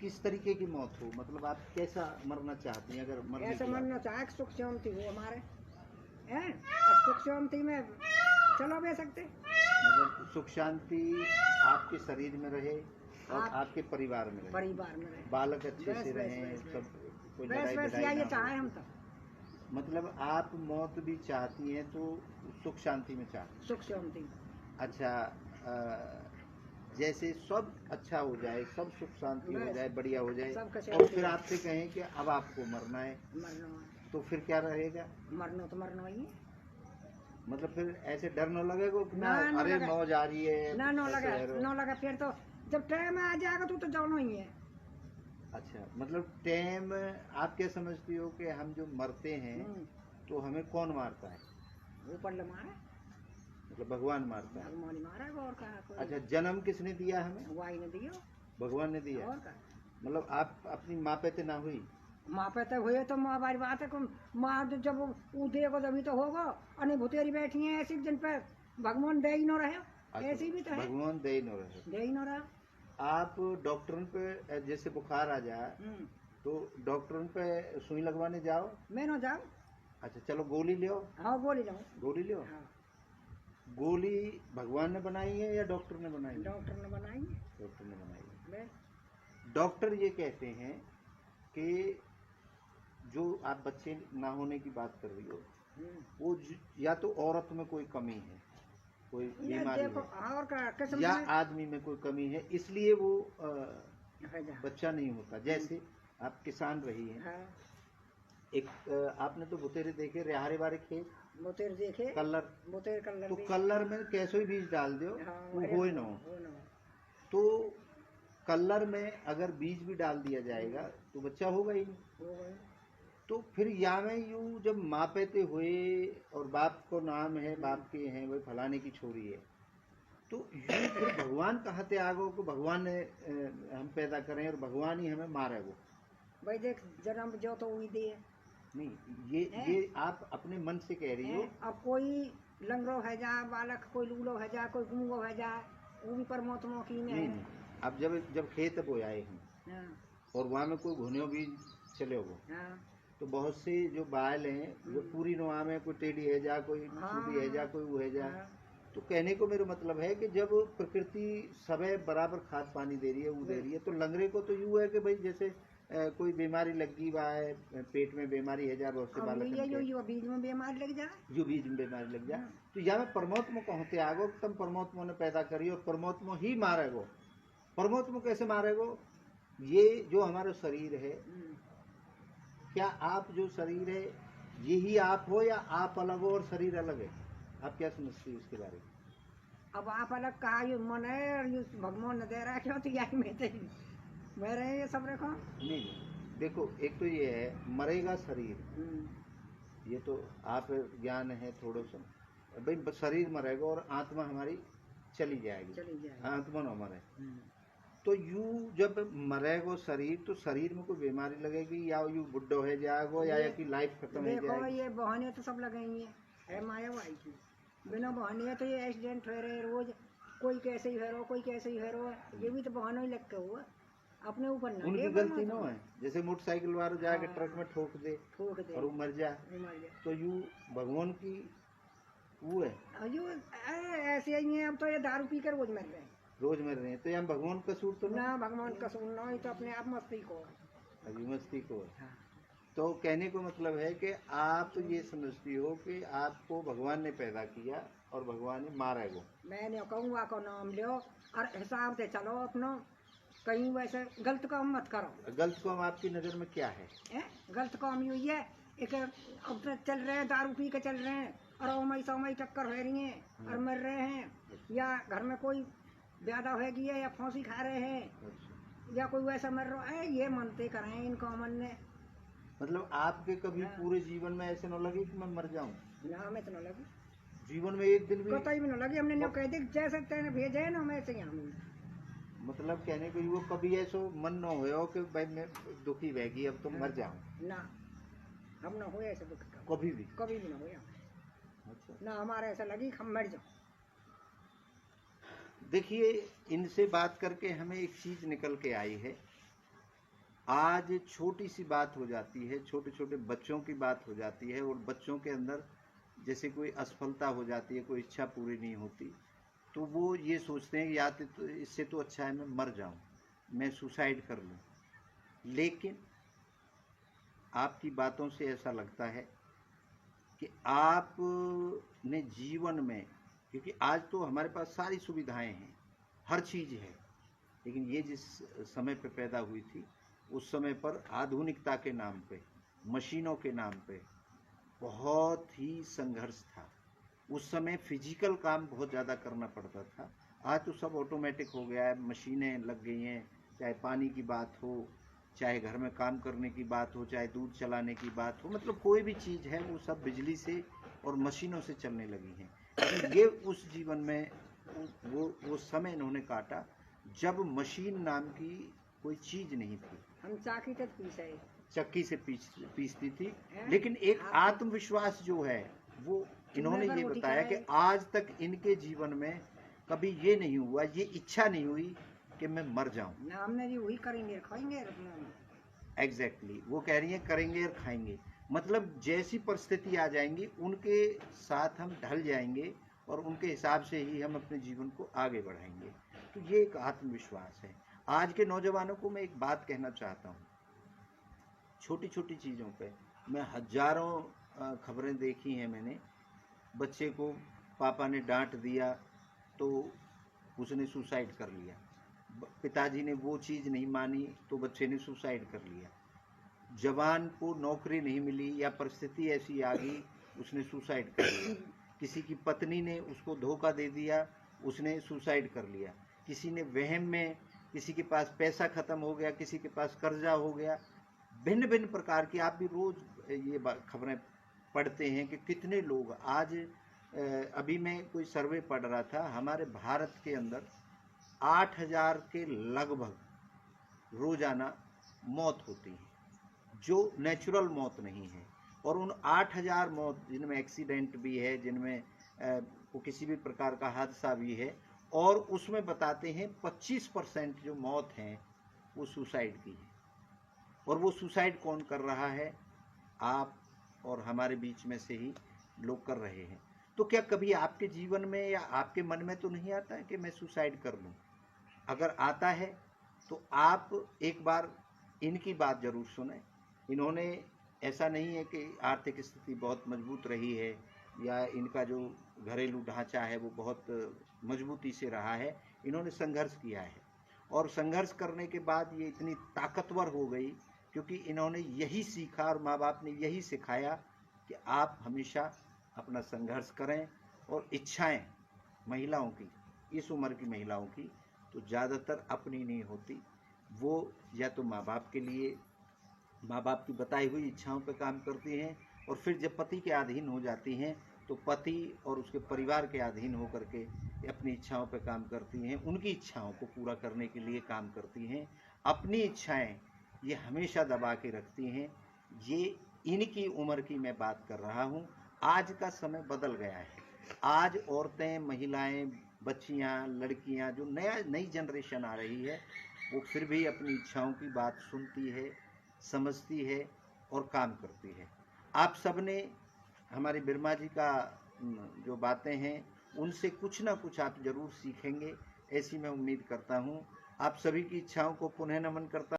किस तरीके की मौत हो, मतलब आप कैसा मरना चाहती हैं? अगर मरने ऐसे की बात- मरना चाहे सुख शांति हो हमारे हैं, सुख शांति में चलो बे सकते, मतलब सुख शांति आपके शरीर में रहे और आपके परिवार में रहे, परिवार में रहे, बालक अच्छे बस से बस रहें, बस सब कोई बस लड़ाई बस लड़ाई ये ना चाहे हम हो। तो मतलब आप मौत भी चाहती हैं तो सुख शांति में चाहती हैं। सुख शांति में। अच्छा, जैसे सब अच्छा हो जाए, सब सुख शांति हो बस, जाए, बढ़िया हो जाए, सबका और शांति फिर हो। आपसे कहें कि अब आपको मरना है, मरना तो फिर क्या रहेगा? मरना तो मरना ही है। मतलब फिर ऐसे डर न लगेगा कि ना, ना अरे लगे, मौज आ रही है, ना ऐसे है रो। न लगा, फिर तो जब टाइम आ जाएगा तो जाना ही है। अच्छा, मतलब टाइम, आप क्या समझती हो कि हम जो मरते हैं तो हमें कौन मारता है? ऊपर ले मारे, मतलब भगवान मारता है। भगवान ही मारेगा और कहा कोई। अच्छा, जन्म किसने दिया हमें? वाई ने दियो, भगवान ने दिया। और का मतलब आप अपनी माँ पे तो ना हुई? माँ पे तो हुए तो माँ बारी बात है, माँ जब वो देगा तभी तो होगा। अनुभूतेरी बैठी है ऐसी जिन पे भगवान दे ही न रहे, ऐसी भी तो है, भगवान दे ही न रहे। दे ही न रहा। आप डॉक्टरों पे जैसे बुखार आ जाए तो डॉक्टरों पे सुई लगवाने जाओ? मैं न जाऊँ। अच्छा, चलो गोली लो। हाँ गोली लो, गोली लो। हाँ। गोली भगवान ने बनाई है या डॉक्टर ने बनाई है? डॉक्टर ने बनाई है। डॉक्टर ने बनाई है। बस। डॉक्टर ये कहते हैं कि जो आप बच्चे ना होने की बात कर रही हो, वो या तो औरत में कोई कमी है, कोई बीमारी देखो, है, और का किस्म या आदमी में कोई कमी है, इसलिए वो बच्चा नहीं होता। जैसे आप किसान रही हैं, हाँ। एक आपने तो बुतेरे देखे, रेहारे बारे खेत, बोतेर देखे, कलर, बोतेर कलर तो भी। कलर में कैसे बीज डाल दो, हाँ, वो होए ना हो। तो कलर में अगर बीज भी डाल दिया जाएगा तो बच्चा होगा ही नहीं। तो फिर या में यूं जब माँ पेते हुए और बाप को नाम है, बाप के हैं, वही फलाने की छोरी है, तो यूं फिर भगवान कहते आगो को भगवान ने हम पैदा करें और भगवान ही हमें मारे वो। भाई देख, जन्म जो तो वही दे नहीं, ये आप अपने मन से कह रही हो। अब कोई लंगड़ो है जा बालक, कोई लूलो है जा, कोई गुंगो है जा, वो भी परमात्मा की में है। नहीं, अब जब खेत बोयाए हम और वहाँ में कोई घुने भी चले हो, तो बहुत से जो बाल हैं जो पूरी नुआ में, कोई टेढ़ी है जा, कोई सूधी है जा, कोई वो है जा। तो कहने को मेरा मतलब है कि जब प्रकृति सबे बराबर खाद पानी दे रही है, वो दे रही है, तो लंगड़े को तो यूँ है कि भाई जैसे कोई बीमारी लगी हुआ है, पेट में बीमारी है जा, बहुत से बालक यो बीज में बीमारी लग जाए, जो बीज में बीमारी लग जाए, तो या में परमात्मा को होते आगो, तब परमात्मा ने पैदा करी और परमात्मा ही मारेगो। परमात्मा कैसे मारेगो? ये जो हमारा शरीर है, क्या आप जो शरीर है यही आप हो या आप अलग हो और शरीर अलग है? आप क्या समझती है इसके बारे में? अब आप अलग कहा, ये मन है और ये भगवान ने दे रहा है, क्यों तो यही में थे मैं रहे ये सब रखो। नहीं, देखो, एक तो ये है मरेगा शरीर, ये तो आप ज्ञान है थोड़ा सा, भाई शरीर मरेगा और आत्मा हमारी चली जाएगी, आत्मा न मरे। तो यू जब मरेगो शरीर, तो शरीर में कोई बीमारी लगेगी या यू बुढ़ो है जाएगो या कि लाइफ खत्म हो जाएगी? देखो ये बहाने तो सब लगाई है माया वाई की, बिना बहाने तो ये एक्सीडेंट हो रहे रोज, कोई कैसे ही हेरो, कोई कैसे ही हेरो, ये भी तो बहाना ही लग के हुआ, अपने ऊपर ना उनकी गलती ना है। जैसे मोटरसाइकिल वाले जाके ट्रक में ठोक दे और वो मर जाए, तो यू भगवान की वो है। यू ऐसे ही है। अब तो ये दारू पी कर रोज मर रहे हैं, रोज मर रहे हैं, तो यहाँ भगवान कसूर तो ना भगवान कसूर ना, ये तो अपने आप मस्ती को अभी मस्ती को है। तो कहने को मतलब है कि आप ये समझती हो कि आपको भगवान ने पैदा किया और भगवान ने मारा है वो। मैंने कहूँगा को नाम लो और हिसाब से चलो अपना, कहीं वैसे गलत काम मत करो। गलत काम आपकी नज़र में क्या है? गलत काम ही हुई है, एक अब तो चल रहे हैं दारू पी के चल रहे हैं और ओमई सोमई टक्कर हो रही है और मर रहे हैं, या घर में कोई ज्यादा हो गई है या फांसी खा रहे हैं, या कोई वैसा मर रहा है, ये मनते करें इनको मन ने। मतलब आपके कभी पूरे जीवन में ऐसे न लगे कि मैं मर जाऊं? ना हमें तो न लगी, जीवन में एक दिन भी कतई भी न लगी। हमने न्यों कह दी जैसे तेने भेजे है ना वैसे ही हम। मतलब कहने को वो कभी ऐसा मन न हो कि भाई मैं दुखी बहगी अब तो मर जाऊं? ना, हम न हुए ऐसे दुख कभी भी न हुए। अच्छा। ना हमारे ऐसा लगी हम मर जाओ। देखिए, इनसे बात करके हमें एक चीज निकल के आई है आज छोटी सी बात हो जाती है, छोटे छोटे बच्चों की बात हो जाती है, और बच्चों के अंदर जैसे कोई असफलता हो जाती है, कोई इच्छा पूरी नहीं होती, तो वो ये सोचते हैं कि या तो इससे तो अच्छा है मैं मर जाऊं, मैं सुसाइड कर लूं। लेकिन आपकी बातों से ऐसा लगता है कि आपने जीवन में, क्योंकि आज तो हमारे पास सारी सुविधाएं हैं, हर चीज़ है, लेकिन ये जिस समय पे पैदा हुई थी उस समय पर आधुनिकता के नाम पे, मशीनों के नाम पे बहुत ही संघर्ष था। उस समय फिजिकल काम बहुत ज़्यादा करना पड़ता था। आज तो सब ऑटोमेटिक हो गया है, मशीनें लग गई हैं, चाहे पानी की बात हो, चाहे घर में काम करने की बात हो, चाहे दूध चलाने की बात हो, मतलब कोई भी चीज़ है वो सब बिजली से और मशीनों से चलने लगी हैं। तो ये उस जीवन में वो समय इन्होंने काटा जब मशीन नाम की कोई चीज़ नहीं थी। हम चाकी तक पीसे, चक्की से पीसती थी। लेकिन एक आत्मविश्वास जो है वो इन्होंने ये बताया कि आज तक इनके जीवन में कभी ये नहीं हुआ, ये इच्छा नहीं हुई कि मैं मर जाऊं। हमने जी वही करेंगे खाएंगे। एग्जैक्टली, वो कह रही हैं करेंगे और खाएंगे, मतलब जैसी परिस्थिति आ जाएंगी उनके साथ हम ढल जाएंगे और उनके हिसाब से ही हम अपने जीवन को आगे बढ़ाएंगे। तो ये एक आत्मविश्वास है। आज के नौजवानों को मैं एक बात कहना चाहता हूँ, छोटी छोटी चीज़ों पे मैं हजारों खबरें देखी हैं मैंने। बच्चे को पापा ने डांट दिया तो उसने सुसाइड कर लिया, पिताजी ने वो चीज़ नहीं मानी तो बच्चे ने सुसाइड कर लिया, जवान को नौकरी नहीं मिली या परिस्थिति ऐसी आ गई उसने सुसाइड कर लिया, किसी की पत्नी ने उसको धोखा दे दिया उसने सुसाइड कर लिया, किसी ने वहम में, किसी के पास पैसा खत्म हो गया, किसी के पास कर्जा हो गया, भिन्न भिन्न प्रकार की। आप भी रोज ये खबरें पढ़ते हैं कि कितने लोग आज, अभी मैं कोई सर्वे पढ़ रहा था, हमारे भारत के अंदर 8000 के लगभग रोजाना मौत होती है जो नेचुरल मौत नहीं है, और उन 8000 मौत जिनमें एक्सीडेंट भी है, जिनमें वो किसी भी प्रकार का हादसा भी है, और उसमें बताते हैं 25% जो मौत हैं वो सुसाइड की है। और वो सुसाइड कौन कर रहा है? आप और हमारे बीच में से ही लोग कर रहे हैं। तो क्या कभी आपके जीवन में या आपके मन में तो नहीं आता है कि मैं सुसाइड कर लूं? अगर आता है तो आप एक बार इनकी बात जरूर सुने। इन्होंने, ऐसा नहीं है कि आर्थिक स्थिति बहुत मजबूत रही है या इनका जो घरेलू ढांचा है वो बहुत मजबूती से रहा है, इन्होंने संघर्ष किया है, और संघर्ष करने के बाद ये इतनी ताकतवर हो गई क्योंकि इन्होंने यही सीखा और माँ बाप ने यही सिखाया कि आप हमेशा अपना संघर्ष करें। और इच्छाएं महिलाओं की, इस उम्र की महिलाओं की तो ज़्यादातर अपनी नहीं होती, वो या तो माँ बाप के लिए, माँ बाप की बताई हुई इच्छाओं पर काम करती हैं, और फिर जब पति के अधीन हो जाती हैं तो पति और उसके परिवार के अधीन होकर के अपनी इच्छाओं पर काम करती हैं, उनकी इच्छाओं को पूरा करने के लिए काम करती हैं। अपनी इच्छाएं ये हमेशा दबा के रखती हैं। ये इनकी उम्र की मैं बात कर रहा हूँ। आज का समय बदल गया है। आज औरतें, महिलाएं, बच्चियाँ, लड़कियाँ, जो नई जनरेशन आ रही है, वो फिर भी अपनी इच्छाओं की बात सुनती है, समझती है और काम करती है। आप सबने हमारे बिरमा जी का जो बातें हैं उनसे कुछ ना कुछ आप जरूर सीखेंगे, ऐसी मैं उम्मीद करता हूँ। आप सभी की इच्छाओं को पुनः नमन करता